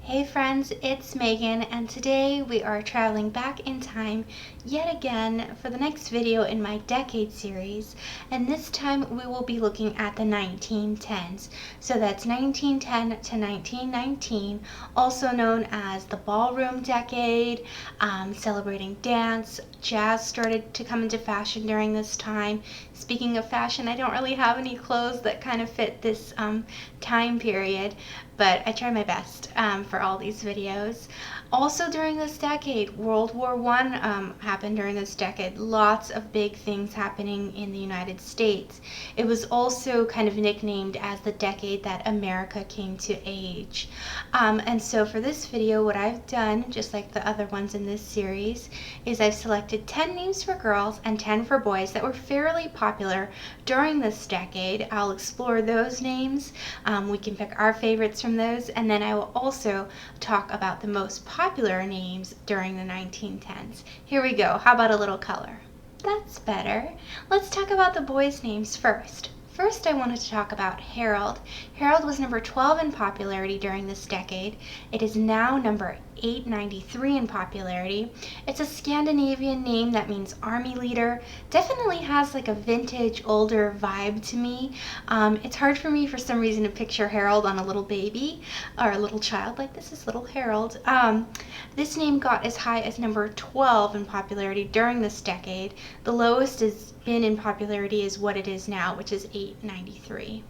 Hey friends, it's Megan, and today we are traveling back in time yet again for the next video in my Decade series, and this time we will be looking at the 1910s. So that's 1910 to 1919, also known as the Ballroom Decade, celebrating dance. Jazz started to come into fashion during this time. Speaking of fashion, I don't really have any clothes that kind of fit this time period, but I try my best for all these videos. Also during this decade, World War I happened during this decade. Lots of big things happening in the United States. It was also kind of nicknamed as the decade that America came to age. And so for this video, what I've done, just like the other ones in this series, is I've selected 10 names for girls and 10 for boys that were fairly popular during this decade. I'll explore those names. We can pick our favorites from those, and then I will also talk about the most popular names during the 1910s. Here we go. How about a little color? That's better. Let's talk about the boys' names first. First, I wanted to talk about Harold. Harold was number 12 in popularity during this decade. It is now number 893 in popularity. It's a Scandinavian name that means army leader. Definitely has like a vintage, older vibe to me. It's hard for me for some reason to picture Harold on a little baby or a little child like this is little Harold. This name got as high as number 12 in popularity during this decade. The lowest has been in popularity is what it is now, which is 893.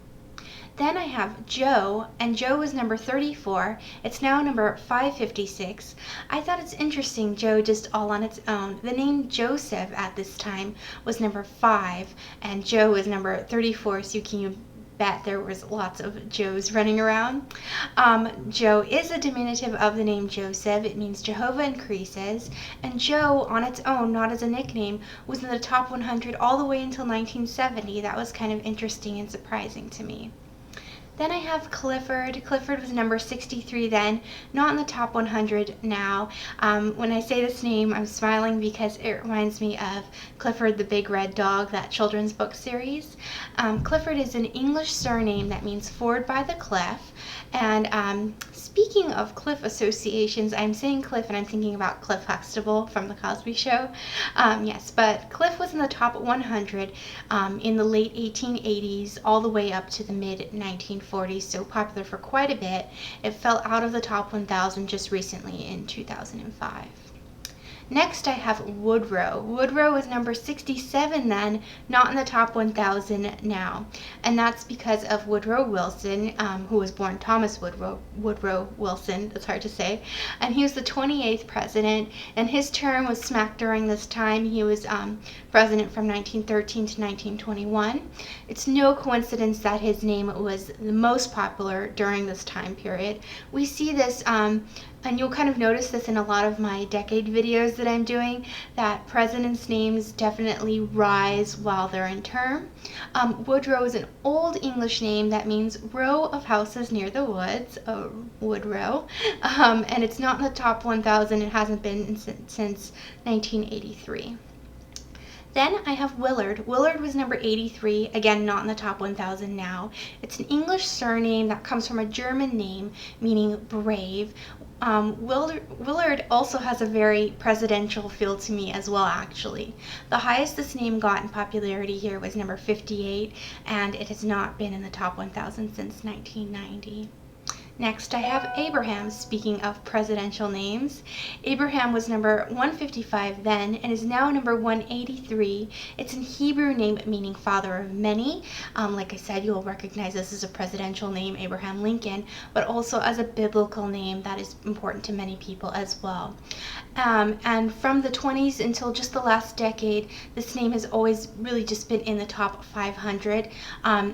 Then I have Joe, and Joe was number 34. It's now number 556. I thought it's interesting, Joe just all on its own. The name Joseph at this time was number 5, and Joe was number 34, so you can bet there was lots of Joes running around. Joe is a diminutive of the name Joseph. It means Jehovah increases, and Joe on its own, not as a nickname, was in the top 100 all the way until 1970. That was kind of interesting and surprising to me. Then I have Clifford. Clifford was number 63 then, not in the top 100 now. When I say this name, I'm smiling because it reminds me of Clifford the Big Red Dog, that children's book series. Clifford is an English surname that means ford by the cliff. And speaking of cliff associations, I'm saying Cliff and I'm thinking about Cliff Huxtable from The Cosby Show. Yes, but Cliff was in the top 100 in the late 1880s all the way up to the mid 1940s, so popular for quite a bit. It fell out of the top 1,000 just recently in 2005. Next I have Woodrow. Woodrow was number 67 then, not in the top 1,000 now. And that's because of Woodrow Wilson, who was born Thomas Woodrow Wilson, that's hard to say. And he was the 28th president, and his term was smack during this time. He was president from 1913 to 1921. It's no coincidence that his name was the most popular during this time period. We see this and you'll kind of notice this in a lot of my decade videos that I'm doing, that presidents' names definitely rise while they're in term. Woodrow is an old English name that means row of houses near the woods, Woodrow, and it's not in the top 1,000. It hasn't been since 1983. Then I have Willard. Willard was number 83, again not in the top 1,000 now. It's an English surname that comes from a German name meaning brave. Willard also has a very presidential feel to me as well, actually. The highest this name got in popularity here was number 58, and it has not been in the top 1,000 since 1990. Next I have Abraham. Speaking of presidential names, Abraham was number 155 then and is now number 183. It's a Hebrew name meaning father of many. Like I said, you'll recognize this as a presidential name, Abraham Lincoln, but also as a biblical name that is important to many people as well. And from the 20s until just the last decade, this name has always really just been in the top 500.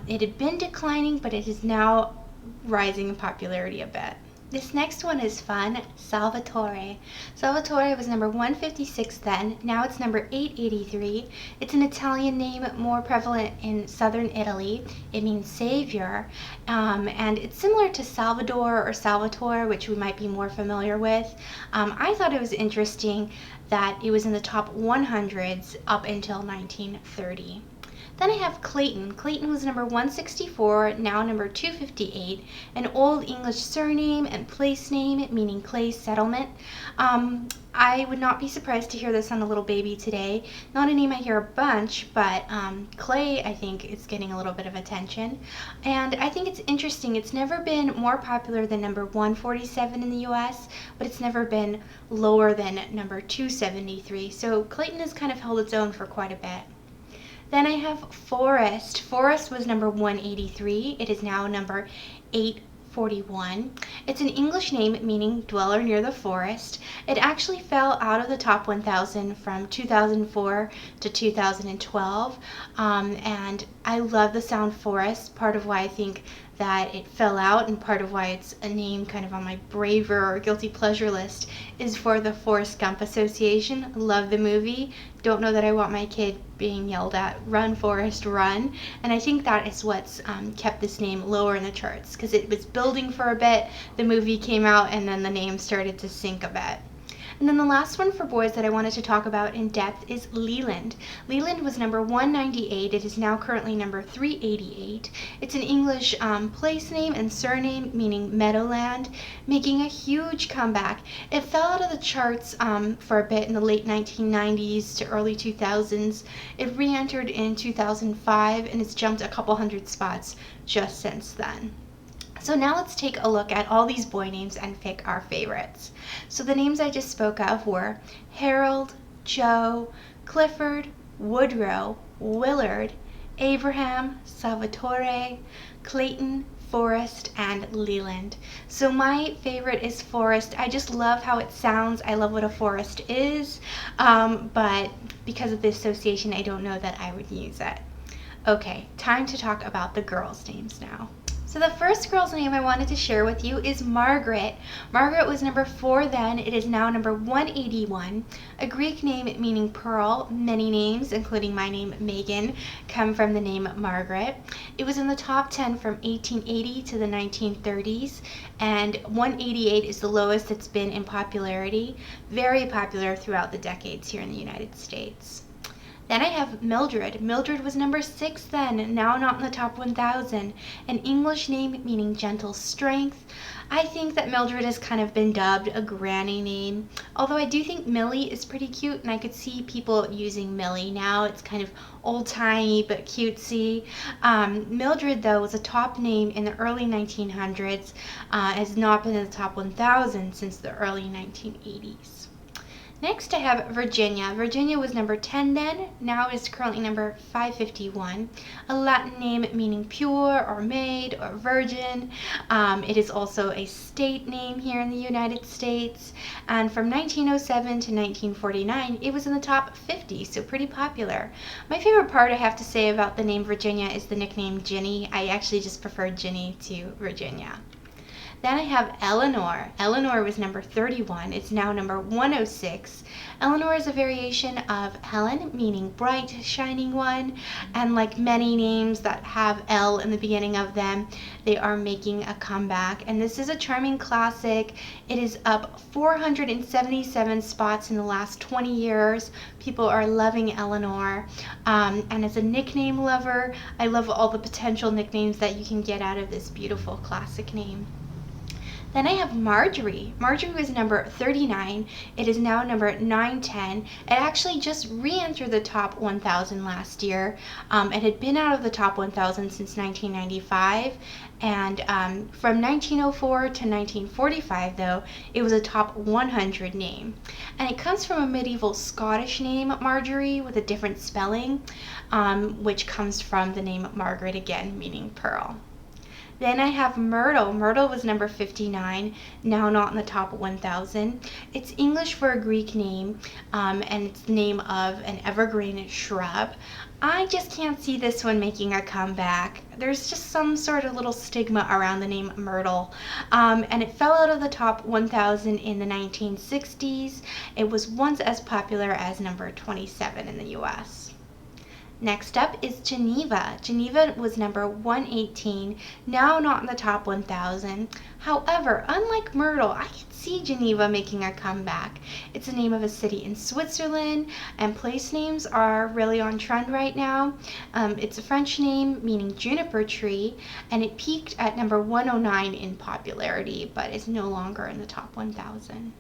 It had been declining, but it is now rising in popularity a bit. This next one is fun, Salvatore. Salvatore was number 156 then, now it's number 883. It's an Italian name more prevalent in southern Italy. It means savior, and it's similar to Salvador or Salvatore, which we might be more familiar with. I thought it was interesting that it was in the top 100s up until 1930. Then I have Clayton. Clayton was number 164, now number 258, an Old English surname and place name meaning clay settlement. I would not be surprised to hear this on a little baby today. Not a name I hear a bunch, but Clay, I think, is getting a little bit of attention. And I think it's interesting. It's never been more popular than number 147 in the US, but it's never been lower than number 273. So Clayton has kind of held its own for quite a bit. Then I have Forrest. Forrest was number 183. It is now number 841. It's an English name meaning dweller near the forest. It actually fell out of the top 1,000 from 2004 to 2012. And I love the sound forest, part of why I think that it fell out and part of why it's a name kind of on my braver or guilty pleasure list is for the Forrest Gump Association. Love the movie. Don't know that I want my kid being yelled at, run Forrest, run. And I think that is what's kept this name lower in the charts because it was building for a bit, the movie came out, and then the name started to sink a bit. And then the last one for boys that I wanted to talk about in depth is Leland. Leland was number 198. It is now currently number 388. It's an English place name and surname meaning meadowland, making a huge comeback. It fell out of the charts for a bit in the late 1990s to early 2000s. It re-entered in 2005 and it's jumped a couple hundred spots just since then. So now let's take a look at all these boy names and pick our favorites. So the names I just spoke of were Harold, Joe, Clifford, Woodrow, Willard, Abraham, Salvatore, Clayton, Forrest, and Leland. So my favorite is Forrest. I just love how it sounds. I love what a forest is, but because of the association, I don't know that I would use it. Okay, time to talk about the girls' names now. So the first girl's name I wanted to share with you is Margaret. Margaret was number 4 then. It is now number 181. A Greek name meaning pearl. Many names, including my name, Meagan, come from the name Margaret. It was in the top 10 from 1880 to the 1930s, and 188 is the lowest it's been in popularity. Very popular throughout the decades here in the United States. Then I have Mildred. Mildred was number 6 then, now not in the top 1,000. An English name meaning gentle strength. I think that Mildred has kind of been dubbed a granny name, although I do think Millie is pretty cute, and I could see people using Millie now. It's kind of old-timey but cutesy. Mildred, though, was a top name in the early 1900s, has not been in the top 1,000 since the early 1980s. Next I have Virginia. Virginia was number 10 then, now is currently number 551. A Latin name meaning pure or maid or virgin. It is also a state name here in the United States. And from 1907 to 1949, it was in the top 50, so pretty popular. My favorite part I have to say about the name Virginia is the nickname Ginny. I actually just prefer Ginny to Virginia. Then I have Eleanor. Eleanor was number 31. It's now number 106. Eleanor is a variation of Helen, meaning bright, shining one. And like many names that have L in the beginning of them, they are making a comeback. And this is a charming classic. It is up 477 spots in the last 20 years. People are loving Eleanor. And as a nickname lover, I love all the potential nicknames that you can get out of this beautiful classic name. Then I have Marjorie. Marjorie was number 39. It is now number 910. It actually just re-entered the top 1,000 last year. It had been out of the top 1,000 since 1995. And from 1904 to 1945, though, it was a top 100 name. And it comes from a medieval Scottish name, Marjorie, with a different spelling, which comes from the name Margaret again, meaning pearl. Then I have Myrtle. Myrtle was number 59, now not in the top 1,000. It's English for a Greek name, and it's the name of an evergreen shrub. I just can't see this one making a comeback. There's just some sort of little stigma around the name Myrtle, and it fell out of the top 1,000 in the 1960s. It was once as popular as number 27 in the US. Next up is Geneva. Geneva was number 118, now not in the top 1,000. However, unlike Myrtle, I can see Geneva making a comeback. It's the name of a city in Switzerland, and place names are really on trend right now. It's a French name meaning juniper tree, and it peaked at number 109 in popularity, but is no longer in the top 1,000.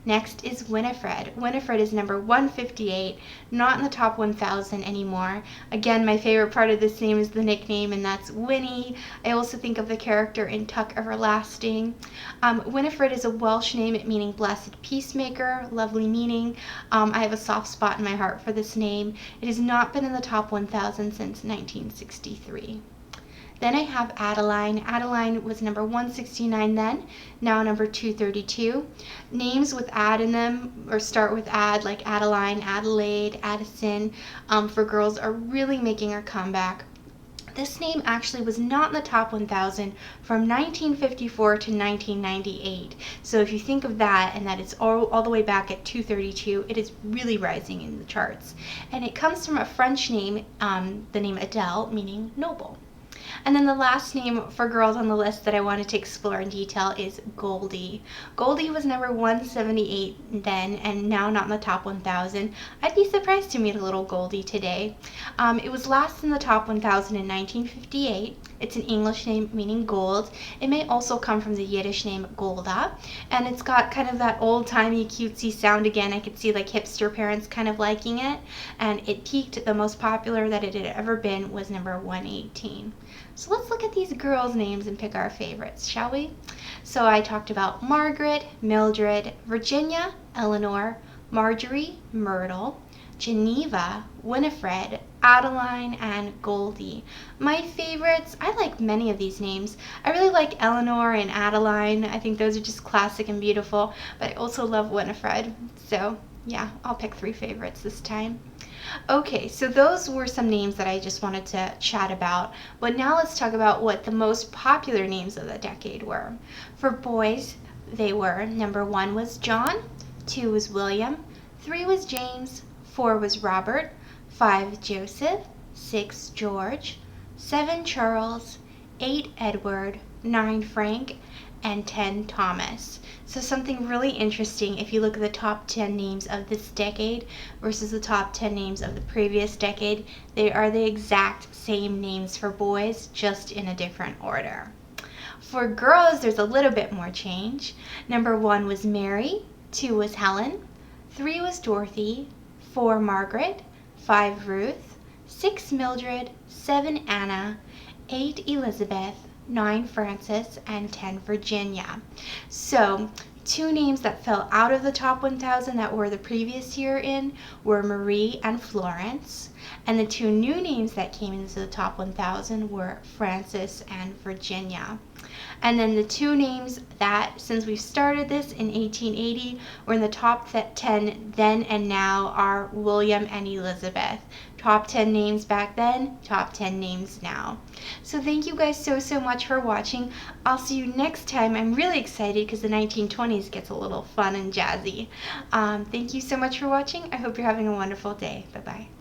Next is Winifred. Winifred is number 158, not in the top 1,000 anymore. Again, my favorite part of this name is the nickname, and that's Winnie. I also think of the character in Tuck Everlasting. Winifred is a Welsh name meaning blessed peacemaker, lovely meaning. I have a soft spot in my heart for this name. It has not been in the top 1,000 since 1963. Then I have Adeline. Adeline was number 169 then, now number 232. Names with ad in them, or start with ad, like Adeline, Adelaide, Addison, for girls are really making a comeback. This name actually was not in the top 1,000 from 1954 to 1998. So if you think of that, and that it's all the way back at 232, it is really rising in the charts. And it comes from a French name, the name Adele, meaning noble. And then the last name for girls on the list that I wanted to explore in detail is Goldie. Goldie was number 178 then, and now not in the top 1,000. I'd be surprised to meet a little Goldie today. It was last in the top 1,000 in 1958. It's an English name meaning gold. It may also come from the Yiddish name Golda, and it's got kind of that old-timey cutesy sound again. I could see like hipster parents kind of liking it, and it peaked. The most popular that it had ever been was number 118. So let's look at these girls' names and pick our favorites, shall we? So I talked about Margaret, Mildred, Virginia, Eleanor, Marjorie, Myrtle, Geneva, Winifred, Adeline, and Goldie. My favorites, I like many of these names. I really like Eleanor and Adeline. I think those are just classic and beautiful, but I also love Winifred. So yeah, I'll pick 3 favorites this time. Okay, so those were some names that I just wanted to chat about, but now let's talk about what the most popular names of the decade were. For boys, they were, number 1 was John, 2 was William, 3 was James, 4 was Robert, 5 Joseph, 6 George, 7 Charles, 8 Edward, 9 Frank, and 10 Thomas. So something really interesting, if you look at the top 10 names of this decade versus the top 10 names of the previous decade, they are the exact same names for boys, just in a different order. For girls, there's a little bit more change. Number 1 was Mary, 2 was Helen, 3 was Dorothy, 4 Margaret, 5 Ruth, 6 Mildred, 7 Anna, 8 Elizabeth, 9 Frances, and 10 Virginia. So 2 names that fell out of the top 1,000 that were the previous year in were Marie and Florence, and the 2 new names that came into the top 1,000 were Frances and Virginia. And then the 2 names that, since we started this in 1880, were in the top 10 then and now are William and Elizabeth. Top 10 names back then, top 10 names now. So thank you guys so much for watching. I'll see you next time. I'm really excited because the 1920s gets a little fun and jazzy. Thank you so much for watching. I hope you're having a wonderful day. Bye-bye.